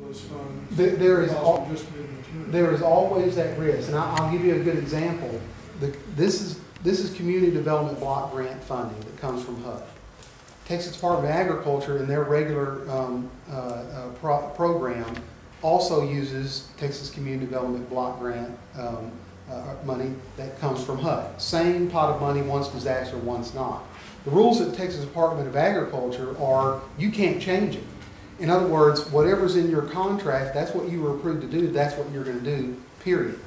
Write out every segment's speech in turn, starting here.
those funds. There is There is always that risk, and I'll give you a good example. This is community development block grant funding that comes from HUD. Texas Department of Agriculture in their regular program also uses Texas Community Development Block Grant money that comes from HUD. Same pot of money, one's disaster, one's not. The rules at the Texas Department of Agriculture are you can't change it. In other words, whatever's in your contract, that's what you were approved to do, that's what you're going to do, period.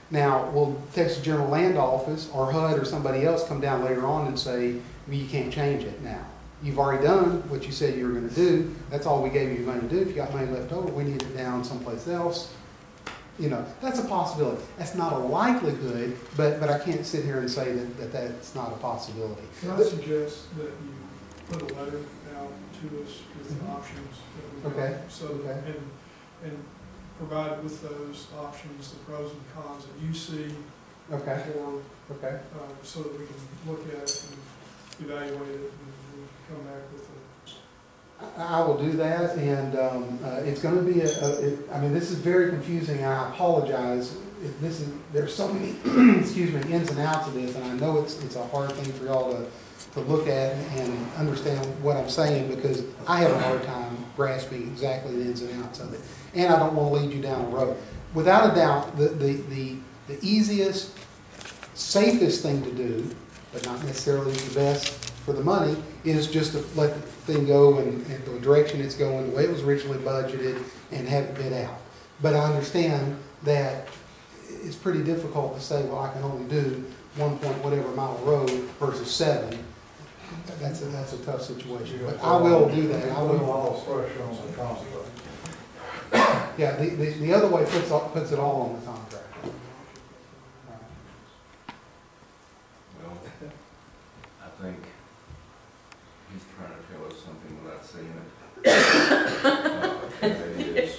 Now, will Texas General Land Office or HUD or somebody else come down later on and say, well, you can't change it now? You've already done what you said you were going to do. That's all we gave you money to do. If you got money left over, we need it down someplace else. You know, that's a possibility. That's not a likelihood, but I can't sit here and say that that's not a possibility. Can I suggest that you put a letter out to us with the options that we Okay. have, so that, and provide with those options the pros and cons that you see Okay. for, Okay. so that we can look at it and evaluate it and come back with a. I will do that, and it's going to be I mean, this is very confusing, and I apologize. There's so many, excuse me, ins and outs of this, and I know it's a hard thing for y'all to look at and understand what I'm saying, because I have a hard time grasping exactly the ins and outs of it, and I don't want to lead you down a road. Without a doubt, the easiest, safest thing to do, but not necessarily the best for the money, is just to let the thing go in the direction it's going, the way it was originally budgeted, and have it bid out. But I understand that it's pretty difficult to say, well, I can only do 1 point whatever mile of road versus 7. That's a tough situation. But I will do that. I will. All pressure on the contract. Yeah, the other way puts it all on the contract. Well, I think he's trying to tell us something without saying it. That is,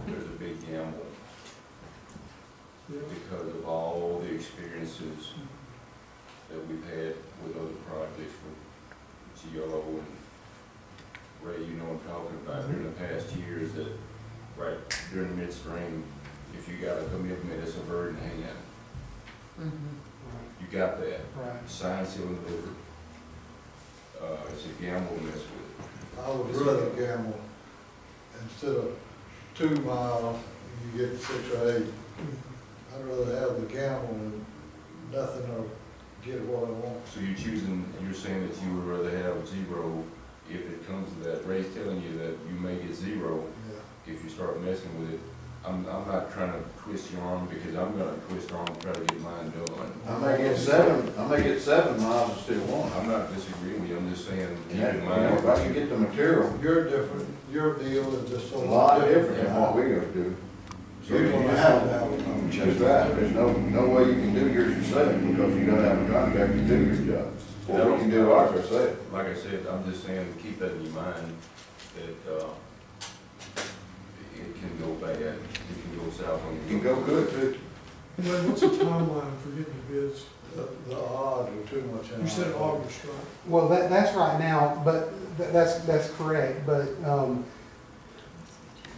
there's a big gamble because of all the experiences that we've had with other projects with GLO and Ray, you know what I'm talking about, during the past years, that right during midstream, if you got a commitment, it's a bird in hand. You got that. Right. Sign, seal, and deliver. It's a gamble to mess with. I would rather gamble instead of 2 miles, you get 6 or 8. I'd rather have the gamble than nothing or get what I want. So you're saying that you would rather have 0 if it comes to that. Ray's telling you that you may get 0 Yeah. if you start messing with it. I'm not trying to twist your arm, because I'm gonna twist your arm to try to get mine done. I may get 7 miles and still want. I'm not disagreeing with you, I'm just saying, keep Yeah, in you know, mind. if I can get the material, You're different, your deal is just it's so a lot different than than what we gonna do. You're gonna have to have it. That's right, there's no way you can do yours yourself, because you gotta have a contract to do your job. Well, we can do ours ourselves. Like I said, I'm just saying, keep that in your mind, that, it can go bad, it can go south on you. You can go good too. And then what's the timeline for getting the bids? The odds are too much in. You said August, right? Well, that's right now, but that's correct. But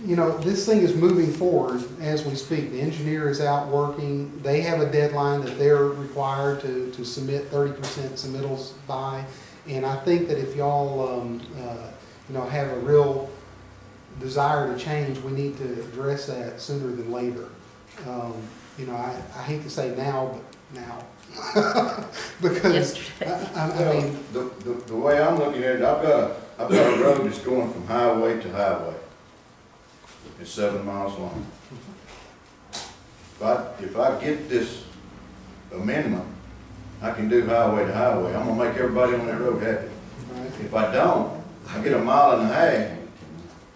you know, this thing is moving forward as we speak. The engineer is out working. They have a deadline that they're required to submit 30% submittals by, and I think that if y'all you know, have a real desire to change, we need to address that sooner than later. You know, I hate to say now, but now. Because I mean, The way I'm looking at it, I've got a road that's going from highway to highway. It's 7 miles long. If I get this amendment, I can do highway to highway. I'm gonna make everybody on that road happy. right. If I don't, I get 1.5 miles.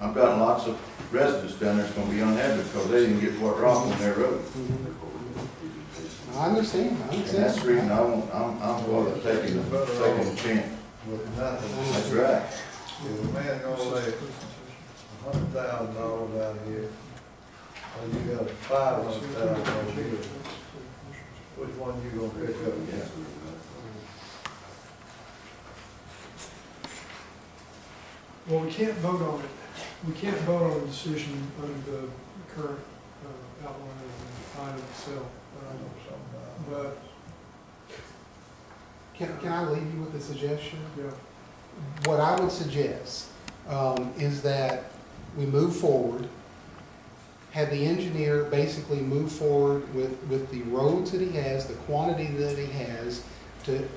I've got lots of residents down there that's gonna be unhappy because they didn't get what wrong on their road. I understand. And that's the reason I'm for taking the chance. With nothing. That's right. If a man gonna lay $100,000 out here, or you got $500,000 over here, which one you gonna pick up? Yeah. Well, we can't vote on it we can't vote on a decision under the current outline of the item itself. But, Can I leave you with a suggestion? yeah, What I would suggest is that we move forward, have the engineer basically move forward with the roads that he has, the quantity that he has, to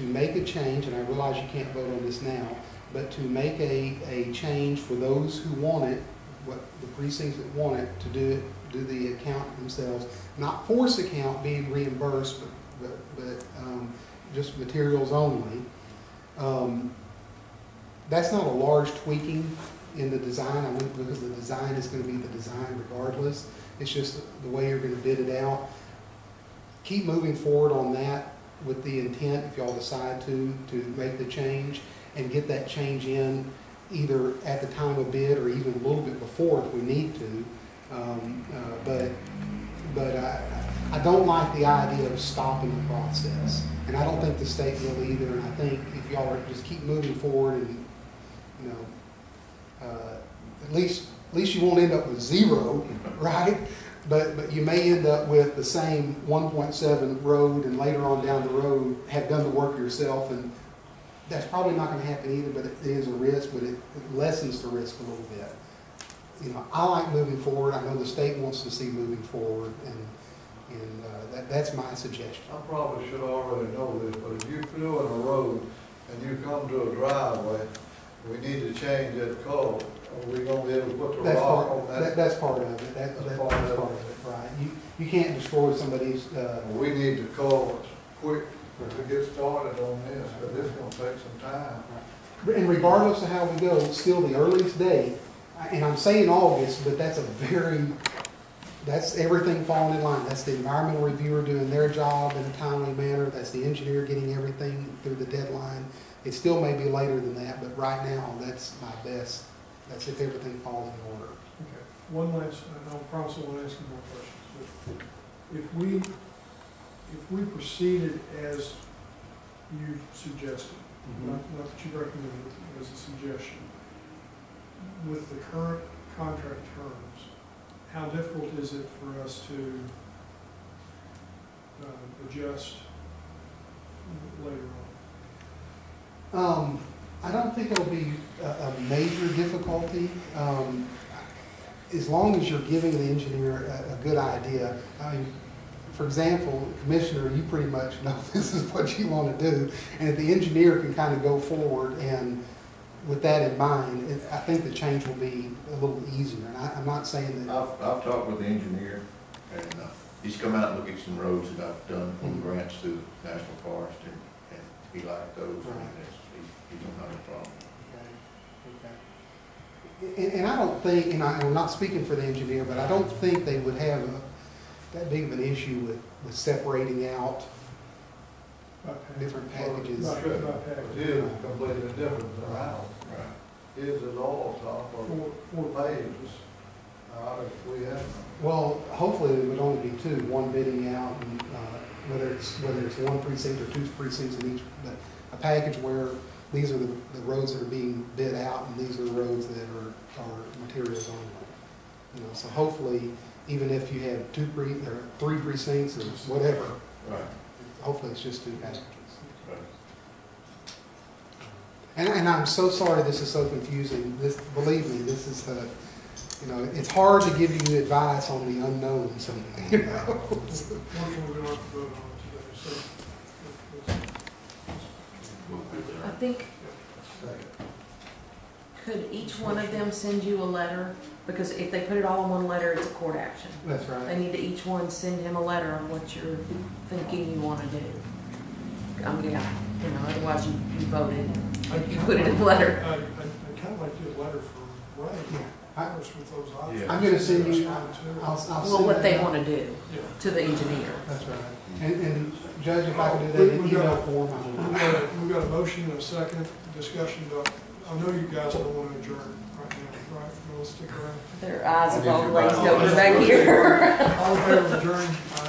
make a change, and I realize you can't vote on this now, but to make a change for those who want it, what the precincts that want it, to do the account themselves, not force account being reimbursed, but just materials only. That's not a large tweaking in the design, I think, because the design is going to be the design regardless. It's just the way you're going to bid it out. Keep moving forward on that with the intent, if y'all decide to make the change, and get that change in either at the time of bid or even a little bit before if we need to. But I don't like the idea of stopping the process, and I don't think the state will either. And I think if y'all are just keep moving forward, and you know, at least you won't end up with zero, right? But you may end up with the same 1.7 road, and later on down the road have done the work yourself, and that's probably not going to happen either. But it is a risk, but it lessens the risk a little bit. You know, I like moving forward. I know the state wants to see moving forward, and that's my suggestion. I probably should already know this, but if you're doing a road and you come to a driveway, we need to change that code. Are we gonna be able to put the rock on that? That's part of it. That's part of it, right? You can't destroy somebody's. We need to call quick to get started on this, but this is gonna take some time. And regardless of how we go, it's still the earliest date. And I'm saying August, but that's everything falling in line. That's the environmental reviewer doing their job in a timely manner. That's the engineer getting everything through the deadline. It still may be later than that, but right now, that's my best. That's if everything falls in order. okay. One last, I promise I won't ask you more questions, but if we proceeded as you suggested, not that you recommended, but as a suggestion, with the current contract terms, how difficult is it for us to adjust later on? I don't think it'll be a major difficulty, as long as you're giving the engineer a good idea. I mean, for example, Commissioner, you pretty much know this is what you want to do, and if the engineer can kind of go forward and with that in mind, I think the change will be a little easier. And I'm not saying that. I've talked with the engineer, and he's come out and looked at some roads that I've done on grants through National Forest, and he liked those. Right. And he don't have a problem. Okay. And I don't think, and I'm not speaking for the engineer, but I don't think they would have that big of an issue with separating out different packages. Right. It is completely different than ours. Right. His is all top or four pages. We have. Well, hopefully it would only be two, one bidding out, and whether it's one precinct or two precincts in each, but a package where these are the roads that are being bid out, and these are the roads that are materials only. You know, so hopefully, even if you have or three precincts or whatever, Right. hopefully it's just two packages. Right. And I'm so sorry this is so confusing. Believe me, this is it's hard to give you advice on the unknown. So, you know. Unfortunately, we don't have to vote on it today, so. I think, could each one of them send you a letter? Because if they put it all in one letter, it's a court action. That's They right. need to each one send him a letter on what you're thinking you want to do. Otherwise you voted, you put it in a letter. I'd kind of like to do a letter from Ray, Iris, with those options. Yeah. I'm going to send you. Respond to it. I'll Well, send what that they out. want to do Yeah. to the engineer. That's right. And Judge, if I could do that in email form, I will. We've got a motion and a second discussion about, I know you guys don't want to adjourn right now, right? You want to stick around? Their eyes are all glazed over back here. All in favor of adjourning? Aye.